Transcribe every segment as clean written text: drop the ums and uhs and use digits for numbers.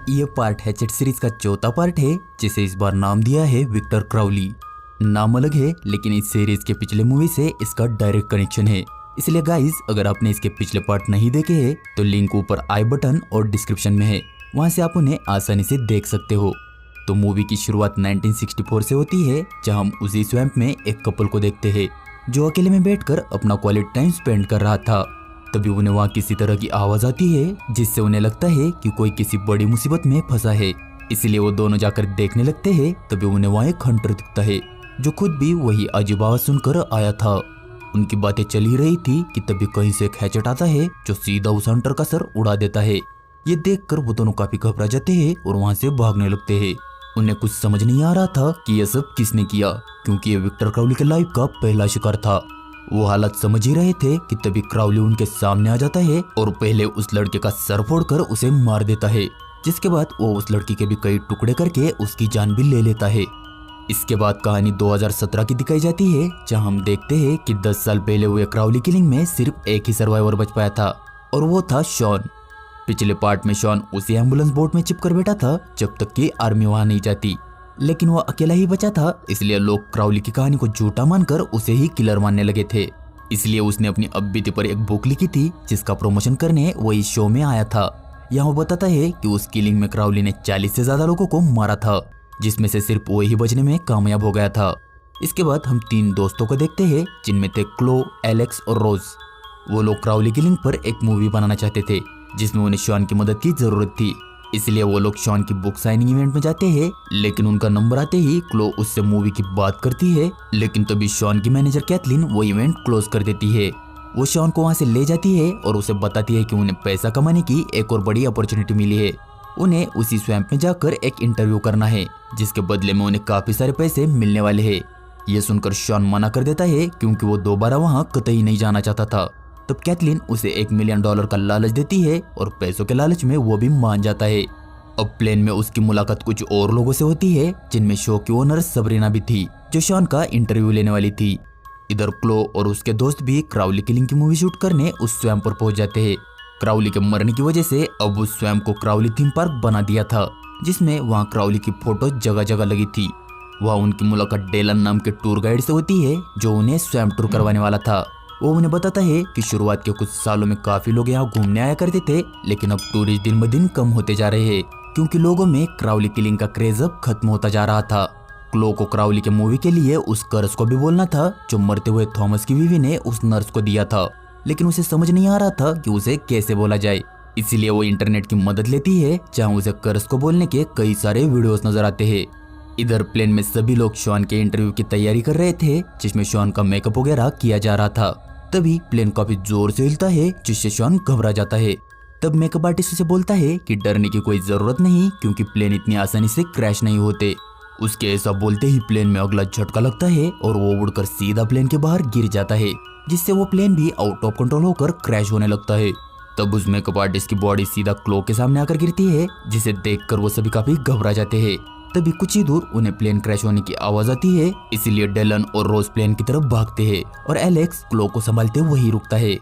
ये part hatchet series का चौथा पार्ट है, जिसे इस बार नाम दिया है विक्टर क्राउली। नाम अलग है लेकिन इस सीरीज के पिछले मूवी से इसका डायरेक्ट कनेक्शन है। इसलिए गाइस, अगर आपने इसके पिछले पार्ट नहीं देखे हैं तो लिंक ऊपर आई बटन और डिस्क्रिप्शन में है, वहां से आप उन्हें आसानी से देख सकते हो। तो मूवी की शुरुआत 1964 से होती है, जहां हम उसी स्वैम्प में एक कपल को देखते हैं जो अकेले में बैठकर अपना क्वालिटी टाइम स्पेंड कर रहा था। तभी उन्हें वहाँ किसी तरह की आवाज आती है, जिससे उन्हें लगता है कि कोई किसी बड़ी मुसीबत में फंसा है। इसलिए वो दोनों जाकर देखने लगते हैं। तभी उन्हें वहाँ एक हंटर दिखता है जो खुद भी वही अजीब आवाज सुनकर आया था। उनकी बातें चल ही रही थी कि तभी कहीं से एक हैचेट आता है जो सीधा उस हंटर का सर उड़ा देता है। ये देखकर वो दोनों काफी घबरा जाते हैं और वहाँ से भागने लगते हैं। उन्हें कुछ समझ नहीं आ रहा था कि यह सब किसने किया, क्योंकि ये विक्टर क्राउली के लाइफ का पहला शिकार था। वो हालत समझ ही रहे थे कि तभी क्राउली उनके सामने आ जाता है और पहले उस लड़के का सर फोड़कर उसे मार देता है, जिसके बाद वो उस लड़की के भी कई टुकड़े करके उसकी जान भी ले लेता है। इसके बाद कहानी 2017 की दिखाई जाती है, जहां हम देखते हैं कि 10 साल पहले हुए क्राउली किलिंग में सिर्फ एक ही सर्वाइवर बच पाया था और वो था शॉन। पिछले पार्ट में शॉन उसी एम्बुलेंस बोट में चिपकर बैठा था जब तक कि आर्मी वहां नहीं जाती, लेकिन वो अकेला ही बचा था। इसलिए लोग क्राउली की कहानी को झूठा मानकर उसे ही किलर मानने लगे थे। इसलिए उसने अपनी बीती पर एक बुक लिखी थी, जिसका प्रमोशन करने वो इस शो में आया था। यहाँ वो बताता है कि उस किलिंग में क्राउली ने 40 से ज्यादा लोगों को मारा था, जिसमें से सिर्फ वो ही बचने में कामयाब हो गया था। इसके बाद हम 3 दोस्तों को देखते हैं, जिनमें थे क्लो, एलेक्स और रोज। वो लोग क्राउली किलिंग पर एक मूवी बनाना चाहते थे, जिसमें उन्हें शॉन की मदद की जरूरत थी। इसलिए वो लोग शॉन की बुक साइनिंग इवेंट में जाते हैं, लेकिन उनका नंबर आते ही क्लो उससे मूवी की बात करती है। लेकिन तभी शॉन की मैनेजर कैथलीन वो इवेंट क्लोज कर देती है। वो शॉन को वहां से ले जाती है और उसे बताती है कि उन्हें पैसा कमाने की एक और बड़ी अपॉर्चुनिटी मिली है। उन्हें उसी स्वैम्प में जाकर एक इंटरव्यू करना है, जिसके बदले में उन्हें काफी सारे पैसे मिलने वाले हैं। ये सुनकर शॉन मना कर देता है, क्योंकि वो दोबारा वहाँ कतई नहीं जाना चाहता था। तब कैथलीन उसे $1 मिलियन का लालच देती है और पैसों के लालच में वो भी मान जाता है। अब प्लेन में उसकी मुलाकात कुछ और लोगों से होती है, जिनमें शो की ओनर सबरीना भी थी, जो शॉन का इंटरव्यू लेने वाली थी। इधर क्लो और उसके दोस्त भी क्राउली किलिंग की मूवी शूट करने उस स्वैम्प पर पहुंच जाते हैं। क्राउली के मरने की वजह से अब उस स्वैम्प को क्राउली थीम पार्क बना दिया था, जिसमें वहाँ क्राउली की फोटो जगह जगह लगी थी। वहाँ उनकी मुलाकात डेलन नाम के टूर गाइड से होती है, जो उन्हें स्वैम्प टूर करवाने वाला था। वो उन्हें बताता है कि शुरुआत के कुछ सालों में काफी लोग यहाँ घूमने आया करते थे, लेकिन अब टूरिस्ट दिन ब दिन कम होते जा रहे हैं, क्योंकि लोगों में क्राउली किलिंग का क्रेज अब खत्म होता जा रहा था। क्लो को क्राउली के मूवी के लिए उस कर्ज को भी बोलना था, जो मरते हुए थॉमस की बीवी ने उस नर्स को दिया था, लेकिन उसे समझ नहीं आ रहा था कि उसे कैसे बोला जाए। इसीलिए वो इंटरनेट की मदद लेती है, जहाँ उसे कर्ज को बोलने के कई सारे वीडियोस नजर आते हैं। इधर प्लेन में सभी लोग शॉन के इंटरव्यू की तैयारी कर रहे थे, जिसमें शॉन का मेकअप वगैरह किया जा रहा था। तभी प्लेन काफी जोर से हिलता है, जिससे शॉन घबरा जाता है। तब मेकअप आर्टिस्ट उसे बोलता है कि डरने की कोई जरूरत नहीं, क्योंकि प्लेन इतनी आसानी से क्रैश नहीं होते। उसके ऐसा बोलते ही प्लेन में अगला झटका लगता है और वो उड़कर सीधा प्लेन के बाहर गिर जाता है, जिससे वो प्लेन भी आउट ऑफ कंट्रोल होकर क्रैश होने लगता है। तब उस मेकअप आर्टिस्ट की बॉडी सीधा क्लो के सामने आकर गिरती है, जिसे देखकर वो सभी काफी घबरा जाते हैं। तभी कुछ ही दूर उन्हें प्लेन क्रैश होने की आवाज आती है, इसीलिए डेलन और रोज प्लेन की तरफ भागते हैं और एलेक्स क्लो को संभालते वही रुकता है।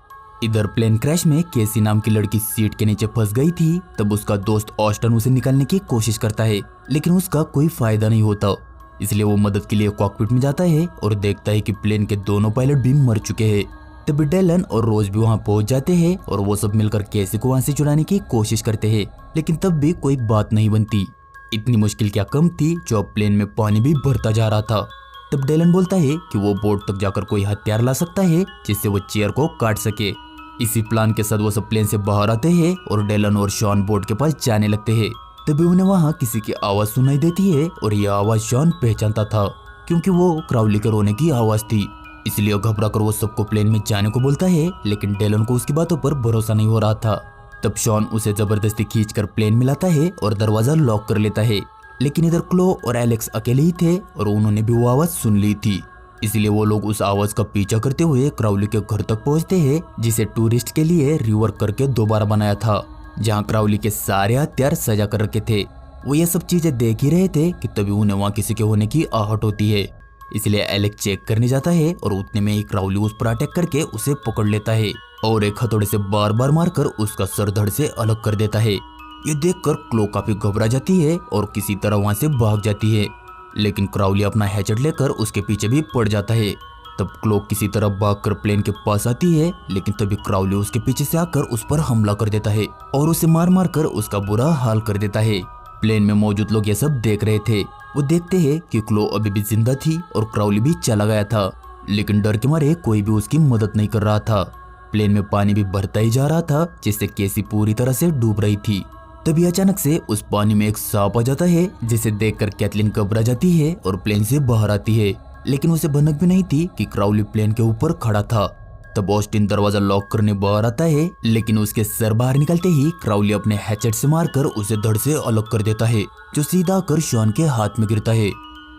इधर प्लेन क्रैश में केसी नाम की लड़की सीट के नीचे फंस गई थी। तब उसका दोस्त ऑस्टन उसे निकालने की कोशिश करता है, लेकिन उसका कोई फायदा नहीं होता। इसलिए वो मदद के लिए कॉकपिट में जाता है और देखता है कि प्लेन के दोनों पायलट भी मर चुके हैं। तभी डेलन और रोज भी वहाँ पहुंच जाते हैं और वो सब मिलकर केसी को वहाँ से चुराने की कोशिश करते हैं, लेकिन तब भी कोई बात नहीं बनती। इतनी मुश्किल क्या कम थी, जो अब प्लेन में पानी भी भरता जा रहा था। तब डेलन बोलता है कि वो बोट तक जाकर कोई हथियार ला सकता है, जिससे वो चेयर को काट सके। इसी प्लान के साथ वो सब प्लेन से बाहर आते हैं और डेलन और शॉन बोट के पास जाने लगते हैं। तभी उन्हें वहाँ किसी की आवाज सुनाई देती है और यह आवाज शॉन पहचानता था, क्योंकि वो क्राउली के रोने की आवाज थी। इसलिए घबरा कर वो सबको प्लेन में जाने को बोलता है, लेकिन डेलन को उसकी बातों पर भरोसा नहीं हो रहा था। तब शॉन उसे जबरदस्ती खींचकर प्लेन में लाता है और दरवाजा लॉक कर लेता है, लेकिन इधर क्लो और एलेक्स अकेले ही थे और उन्होंने भी वो आवाज सुन ली थी। इसलिए वो लोग उस आवाज का पीछा करते हुए क्राउली के घर तक पहुंचते हैं, जिसे टूरिस्ट के लिए रिवर्क करके दोबारा बनाया था, जहां क्राउली के सारे हथियार सजा कर रखे थे। वो ये सब चीजें देख ही रहे थे कि तभी उन्हें वहाँ किसी के होने की आहट होती है। इसलिए एलेक्स चेक करने जाता है और उतने में ही क्राउली उस पर अटैक करके उसे पकड़ लेता है और एक हथौड़े से बार बार मारकर उसका सर धड़ से अलग कर देता है। ये देखकर क्लो काफी घबरा जाती है और किसी तरह वहां से भाग जाती है, लेकिन क्राउली अपना हैचेट लेकर उसके पीछे भी पड़ जाता है। तब क्लो किसी तरह भागकर प्लेन के पास आती है, लेकिन तभी क्राउली उसके पीछे से आकर उस पर हमला कर देता है और उसे मार मार कर उसका बुरा हाल कर देता है। प्लेन में मौजूद लोग ये सब देख रहे थे। वो देखते हैं कि क्लो अभी भी जिंदा थी और क्राउली भी चला गया था, लेकिन डर के मारे कोई भी उसकी मदद नहीं कर रहा था। प्लेन में पानी भी बढ़ता ही जा रहा था, जिससे केसी पूरी तरह से डूब रही थी। तभी अचानक से उस पानी में एक सांप आ जाता है, जिसे देखकर कैथलीन घबरा जाती है और प्लेन से बाहर आती है, लेकिन उसे भनक भी नहीं थी कि क्राउली प्लेन के ऊपर खड़ा था। तब ऑस्टिन दरवाजा लॉक करने बाहर आता है, लेकिन उसके सर बाहर निकलते ही क्राउली अपने हैचेट से मारकर उसे धड़ से अलग कर देता है, जो सीधा आकर शॉन के हाथ में गिरता है।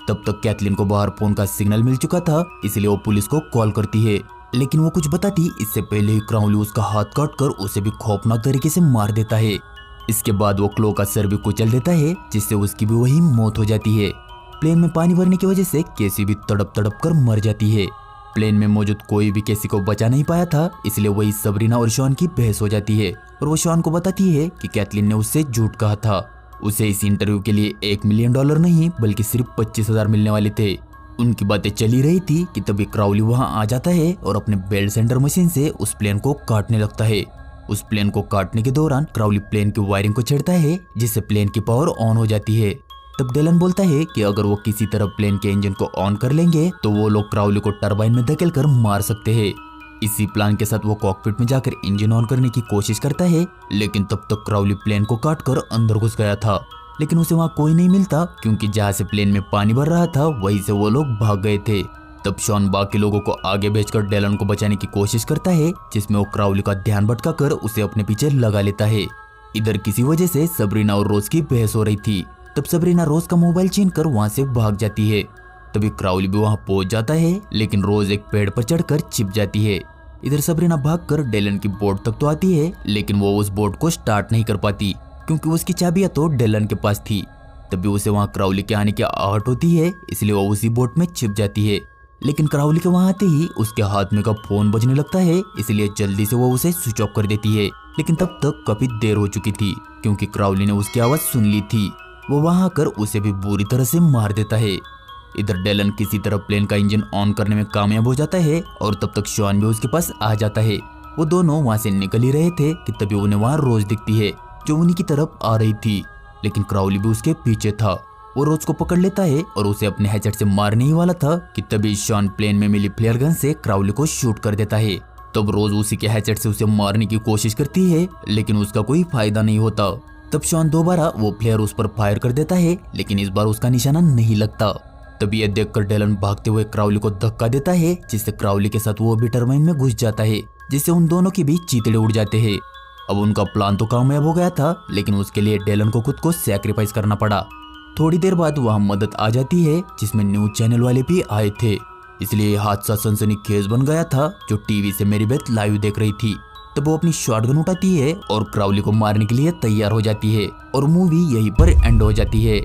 तब तक कैथलीन को बाहर फोन का सिग्नल मिल चुका था, इसलिए वो पुलिस को कॉल करती है, लेकिन वो कुछ बताती इससे पहले ही क्राउली उसका हाथ काटकर उसे भी खौफनाक तरीके से मार देता है। इसके बाद वो क्लो का सर भी कुचल देता है, जिससे उसकी भी वही मौत हो जाती है। प्लेन में पानी भरने की वजह से केसी भी तड़प तड़प कर मर जाती है। प्लेन में मौजूद कोई भी केसी को बचा नहीं पाया था, इसलिए वही सबरीना और शॉन की बहस हो जाती है और वो शॉन को बताती है कि कैथलीन ने उससे झूठ कहा था। उसे इस इंटरव्यू के लिए $1 मिलियन नहीं बल्कि सिर्फ 25,000 मिलने वाले थे। उनकी बातें चली रही थी कि तभी क्राउली वहां आ जाता है और अपने बेल्ट सेंटर मशीन से उस प्लेन को काटने लगता है। उस प्लेन को काटने के दौरान क्राउली प्लेन की वायरिंग को छेड़ता है, जिससे प्लेन की पावर ऑन हो जाती है। तब डेलन बोलता है कि अगर वो किसी तरह प्लेन के इंजन को ऑन कर लेंगे तो वो लोग क्राउली को टरबाइन में धकेल कर मार सकते हैं। इसी प्लान के साथ वो कॉकपिट में जाकर इंजन ऑन करने की कोशिश करता है, लेकिन तब तक क्राउली प्लेन को काटकर अंदर घुस गया था, लेकिन उसे वहाँ कोई नहीं मिलता, क्योंकि जहाँ से प्लेन में पानी भर रहा था वहीं से वो लोग भाग गए थे। तब शॉन बाकी लोगों को आगे भेजकर डेलन को बचाने की कोशिश करता है, जिसमें वो क्राउली का ध्यान भटकाकर उसे अपने पीछे लगा लेता है। इधर किसी वजह से सबरीना और रोज की बहस हो रही थी। तब सबरीना रोज का मोबाइल छीनकर वहां से भाग जाती है। तभी क्राउली भी वहां पहुंच जाता है, लेकिन रोज एक पेड़ पर चढ़कर छिप जाती है। इधर सबरीना भागकर डेलन की बोट तक तो आती है, लेकिन वो उस बोट को स्टार्ट नहीं कर पाती, क्योंकि उसकी चाबियां तो डेलन के पास थी। तभी उसे वहां क्राउली के आने की आहट होती है, इसलिए वो उसी बोट में छिप जाती है। लेकिन क्राउली के वहां आते ही उसके हाथ में का फोन बजने लगता है, इसलिए जल्दी से वो उसे स्विच ऑफ कर देती है। लेकिन तब तक काफी देर हो चुकी थी, क्योंकि क्राउली ने उसकी आवाज सुन ली थी। वो वहां आकर उसे भी बुरी तरह से मार देता है। इधर डेलन किसी तरह प्लेन का इंजन ऑन करने में कामयाब हो जाता है और तब तक शॉन भी उसके पास आ जाता है। वो दोनों वहां से निकल ही रहे थे कि तभी उन्हें वहां रोज दिखती है, जो उन्हीं की तरफ आ रही थी, लेकिन क्राउली भी उसके पीछे था। वो रोज को पकड़ लेता है और उसे अपने हैचेट से मारने ही वाला था कि तभी शॉन प्लेन में मिली फ्लेयर गन से क्राउली को शूट कर देता है। तब रोज उसी के हैचेट से उसे मारने की कोशिश करती है, लेकिन उसका कोई फायदा नहीं होता। तब शॉन दोबारा वो फ्लेयर उस पर फायर कर देता है, लेकिन इस बार उसका निशाना नहीं लगता। तभी यह देखकर डेलन भागते हुए क्राउली को धक्का देता है, जिससे क्राउली के साथ वो भी टरबाइन में घुस जाता है, जिससे उन दोनों के बीच चीतड़े उड़ जाते हैं। अब उनका प्लान तो कामयाब हो गया था, लेकिन उसके लिए डेलन को खुद को सैक्रिफाइस करना पड़ा। थोड़ी देर बाद वहां मदद आ जाती है, जिसमें न्यूज चैनल वाले भी आए थे, इसलिए हादसा सनसनीखेज बन गया था, जो टीवी से मेरीबेथ लाइव देख रही थी। तब वो अपनी शॉटगन उठाती है और क्राउली को मारने के लिए तैयार हो जाती है और मूवी यहीं पर एंड हो जाती है।